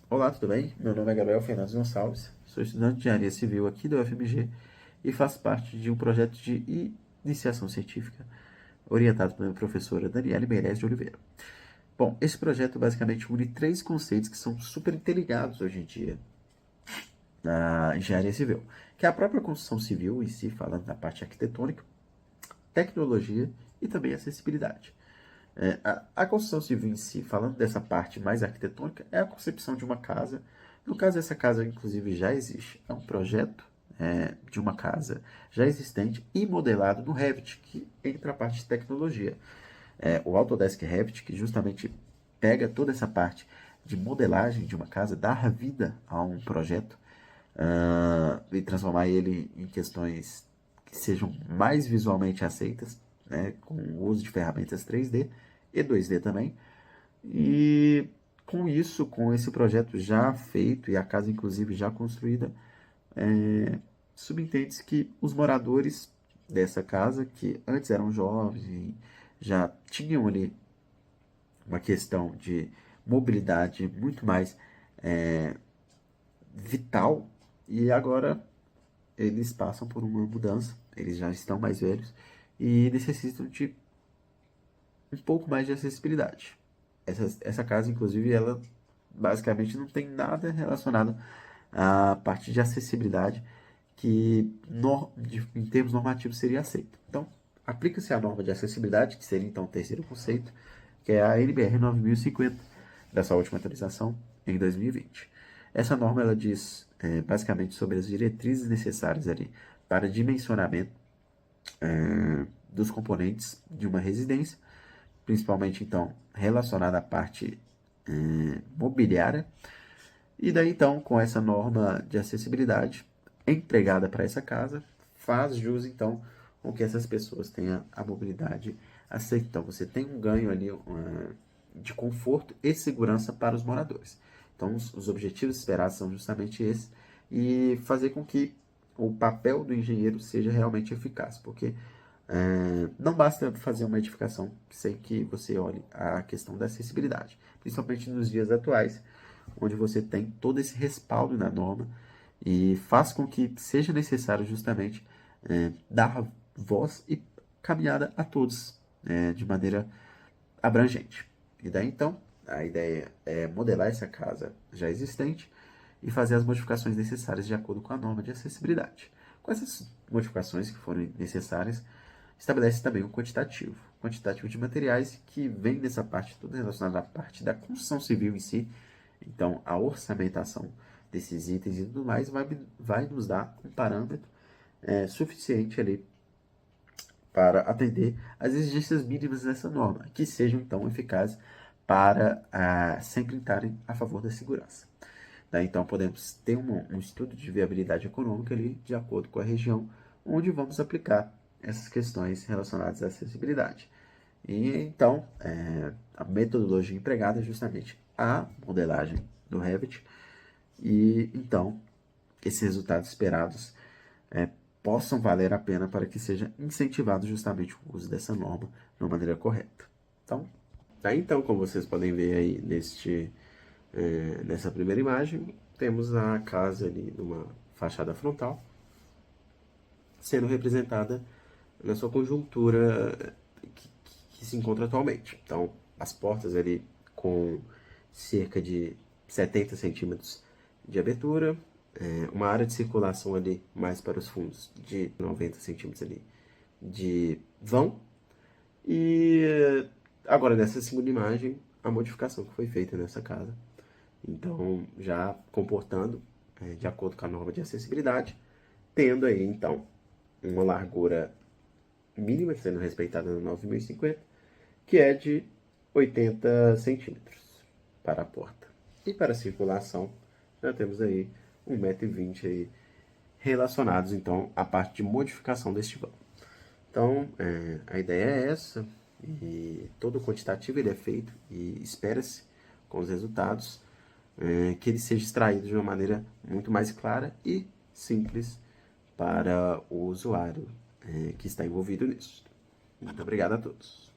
Olá, tudo bem? Meu nome é Gabriel Fernandes Gonçalves, sou estudante de engenharia civil aqui da UFMG e faço parte de um projeto de iniciação científica orientado pela minha professora Daniele Meirelles de Oliveira. Bom, esse projeto basicamente une três conceitos que são super interligados hoje em dia na engenharia civil, que é a própria construção civil em si, falando da parte arquitetônica, tecnologia e também acessibilidade. A construção civil em si, falando dessa parte mais arquitetônica, é a concepção de uma casa. No caso, essa casa, inclusive, já existe. É um projeto de uma casa já existente e modelado no Revit, que entra a parte de tecnologia. O Autodesk Revit, que justamente pega toda essa parte de modelagem de uma casa, dar vida a um projeto e transformar ele em questões que sejam mais visualmente aceitas, né, com o uso de ferramentas 3D e 2D também. E com isso, com esse projeto já feito e a casa inclusive já construída, subentende-se que os moradores dessa casa, que antes eram jovens e já tinham ali uma questão de mobilidade muito mais vital, e agora eles passam por uma mudança, eles já estão mais velhos e necessitam de um pouco mais de acessibilidade. Essa casa, inclusive, ela basicamente não tem nada relacionado à parte de acessibilidade que em termos normativos seria aceito. Então, aplica-se a norma de acessibilidade, que seria então o terceiro conceito, que é a NBR 9050, dessa última atualização em 2020. Essa norma ela diz basicamente sobre as diretrizes necessárias ali para dimensionamento dos componentes de uma residência, principalmente então relacionada à parte mobiliária. E daí então, com essa norma de acessibilidade empregada para essa casa, faz jus então com que essas pessoas tenham a mobilidade aceita. Então você tem um ganho ali de conforto e segurança para os moradores. Então os objetivos esperados são justamente esses e fazer com que o papel do engenheiro seja realmente eficaz, porque não basta fazer uma edificação sem que você olhe a questão da acessibilidade, principalmente nos dias atuais, onde você tem todo esse respaldo na norma e faz com que seja necessário justamente dar voz e caminhada a todos de maneira abrangente. E daí então, a ideia é modelar essa casa já existente e fazer as modificações necessárias de acordo com a norma de acessibilidade. Com essas modificações que forem necessárias, estabelece também um quantitativo de materiais que vem dessa parte toda relacionada à parte da construção civil em si. Então, a orçamentação desses itens e tudo mais vai nos dar um parâmetro suficiente ali para atender às exigências mínimas dessa norma, que sejam então eficazes para sempre estarem a favor da segurança. Daí, então, podemos ter um estudo de viabilidade econômica ali, de acordo com a região, onde vamos aplicar essas questões relacionadas à acessibilidade. E então, a metodologia empregada é justamente a modelagem do Revit, e então esses resultados esperados possam valer a pena para que seja incentivado justamente o uso dessa norma de uma maneira correta. Então, como vocês podem ver aí nessa primeira imagem, temos a casa ali numa fachada frontal, sendo representada na sua conjuntura que se encontra atualmente. Então, as portas ali com cerca de 70 centímetros de abertura, uma área de circulação ali mais para os fundos de 90 centímetros ali de vão. E agora nessa segunda imagem, a modificação que foi feita nessa casa. Então, já comportando de acordo com a norma de acessibilidade, tendo aí então uma largura mínima sendo respeitada no 9050, que é de 80 centímetros para a porta. E para a circulação, já temos aí 1,20 m aí relacionados então à parte de modificação deste vão. Então, a ideia é essa, e todo o quantitativo ele é feito e espera-se com os resultados que ele seja extraído de uma maneira muito mais clara e simples para o usuário que está envolvido nisso. Muito obrigado a todos.